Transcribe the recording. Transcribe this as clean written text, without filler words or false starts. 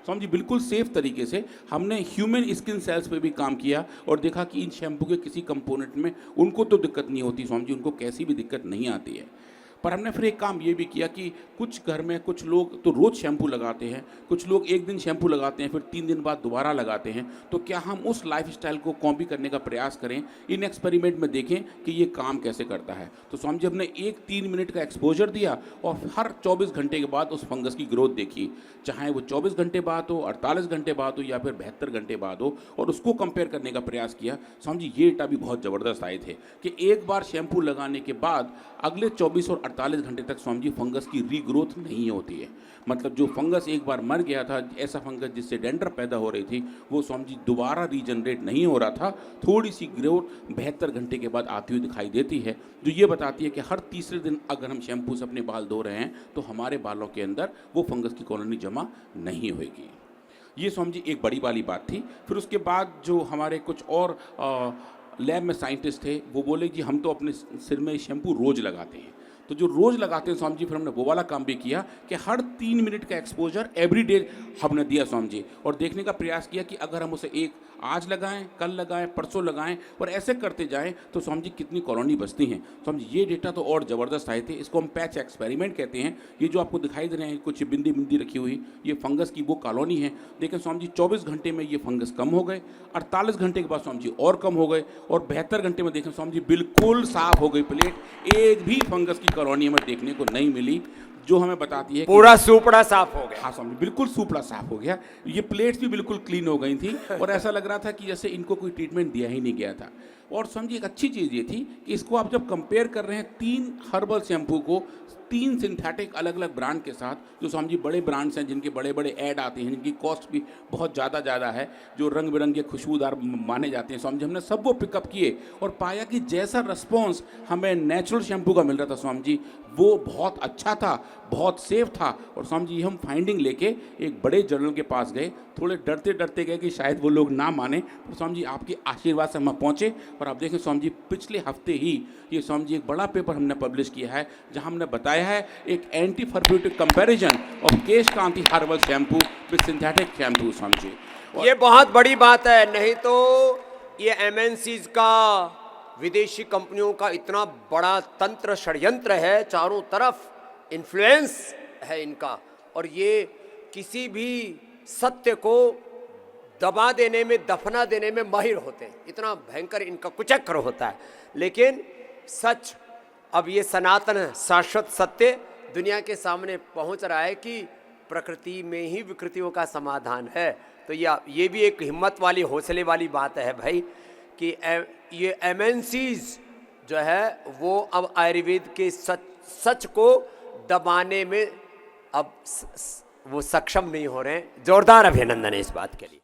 समझिए बिल्कुल सेफ तरीके से हमने ह्यूमन स्किन सेल्स पे भी काम किया और देखा कि इन शैम्पू के किसी कंपोनेंट में उनको तो दिक्कत नहीं होती, समझिए उनको कैसी भी दिक्कत नहीं आती है। पर हमने फिर एक काम ये भी किया कि कुछ घर में कुछ लोग तो रोज़ शैम्पू लगाते हैं, कुछ लोग एक दिन शैम्पू लगाते हैं फिर 3 दिन बाद दोबारा लगाते हैं, तो क्या हम उस लाइफस्टाइल को कॉपी करने का प्रयास करें, इन एक्सपेरिमेंट में देखें कि ये काम कैसे करता है। तो समझिए हमने एक 3 मिनट का एक्सपोजर दिया और हर 24 घंटे के बाद उस फंगस की ग्रोथ देखी, चाहे वो 24 घंटे बाद हो, 48 घंटे बाद हो या फिर 72 घंटे बाद हो, और उसको कंपेयर करने का प्रयास किया। समझिए ये डेटा भी बहुत ज़बरदस्त आए थे कि एक बार शैम्पू लगाने के बाद अगले 24 और 48 घंटे तक समझिए फंगस की रीग्रोथ नहीं होती है। मतलब जो फंगस एक बार मर गया था, ऐसा फंगस जिससे डैंड्रफ पैदा हो रही थी, वो समझिए दोबारा रीजनरेट नहीं हो रहा था, थोड़ी सी ग्रोथ 72 घंटे के बाद आती हुई दिखाई देती है, जो ये बताती है कि हर तीसरे दिन अगर हम शैम्पू से अपने बाल धो रहे हैं तो हमारे बालों के अंदर वो फंगस की कॉलोनी जमा नहीं होगी। ये समझिए एक बड़ी वाली बात थी। फिर उसके बाद जो हमारे कुछ और लैब में साइंटिस्ट थे, वो बोले कि हम तो अपने सिर में शैम्पू रोज़ लगाते हैं, तो जो रोज़ लगाते हैं स्वामी जी, फिर हमने वो वाला काम भी किया कि हर 3 मिनट का एक्सपोजर एवरी डे हमने दिया स्वामी जी, और देखने का प्रयास किया कि अगर हम उसे एक आज लगाएं, कल लगाएं, परसों लगाएं और ऐसे करते जाएं तो स्वामी जी कितनी कॉलोनी बचती हैं। स्वामी जी ये डेटा तो और ज़बरदस्त आए थे, इसको हम पैच एक्सपेरिमेंट कहते हैं। ये जो आपको दिखाई दे रहे हैं कुछ बिंदी बिंदी रखी हुई, ये फंगस की वो कॉलोनी है। देखें स्वामी जी 24 घंटे में ये फंगस कम हो गए, 48 घंटे के बाद स्वामी जी और कम हो गए, और 72 घंटे में देखें स्वामी जी बिल्कुल साफ हो गई प्लेट, एक भी फंगस की कॉलोनी हमें देखने को नहीं मिली, जो हमें बताती है पूरा सूपड़ा साफ हो गया। हाँ स्वामी बिल्कुल सूपड़ा साफ हो गया। ये प्लेट्स भी बिल्कुल क्लीन हो गई थी और ऐसा लग रहा था कि जैसे इनको कोई ट्रीटमेंट दिया ही नहीं गया था। और समझिए एक अच्छी चीज़ ये थी कि इसको आप जब कंपेयर कर रहे हैं 3 हर्बल शैम्पू को 3 सिंथेटिक अलग अलग ब्रांड के साथ, जो समझिए बड़े ब्रांड्स हैं जिनके बड़े बड़े ऐड आते हैं, जिनकी कॉस्ट भी बहुत ज़्यादा है, जो रंग बिरंगे खुशबूदार माने जाते हैं, समझिए हमने सब वो पिकअप किए और पाया कि जैसा रिस्पॉन्स हमें नेचुरल शैम्पू का मिल रहा था स्वामी जी, वो बहुत अच्छा था, बहुत सेफ था। और स्वामी जी हम फाइंडिंग लेके एक बड़े जर्नल के पास गए, थोड़े डरते डरते गए कि शायद वो लोग ना माने, तो स्वामी जी आपके आशीर्वाद से हम पहुँचे। और आप देखें स्वामी जी पिछले हफ्ते ही ये स्वामी जी एक बड़ा पेपर हमने पब्लिश किया है, जहाँ हमने बताया है एक एंटी फर्ब्यूटिक comparison of Kesh Kanti herbal shampoo with synthetic shampoo. Swami ji ये बहुत बड़ी बात है, नहीं तो ये एमएनसीज का, विदेशी कंपनियों का इतना बड़ा तंत्र षड्यंत्र है, चारों तरफ इन्फ्लुएंस है इनका, और ये किसी भी सत्य को दबा देने में, दफना देने में माहिर होते हैं, इतना भयंकर इनका कुचक्र होता है। लेकिन सच, अब ये सनातन शाश्वत सत्य दुनिया के सामने पहुंच रहा है कि प्रकृति में ही विकृतियों का समाधान है। तो ये भी एक हिम्मत वाली, हौसले वाली बात है भाई कि ये एमएनसीज जो है वो अब आयुर्वेद के सच को दबाने में अब वो सक्षम नहीं हो रहे हैं। जोरदार अभिनंदन है इस बात के लिए।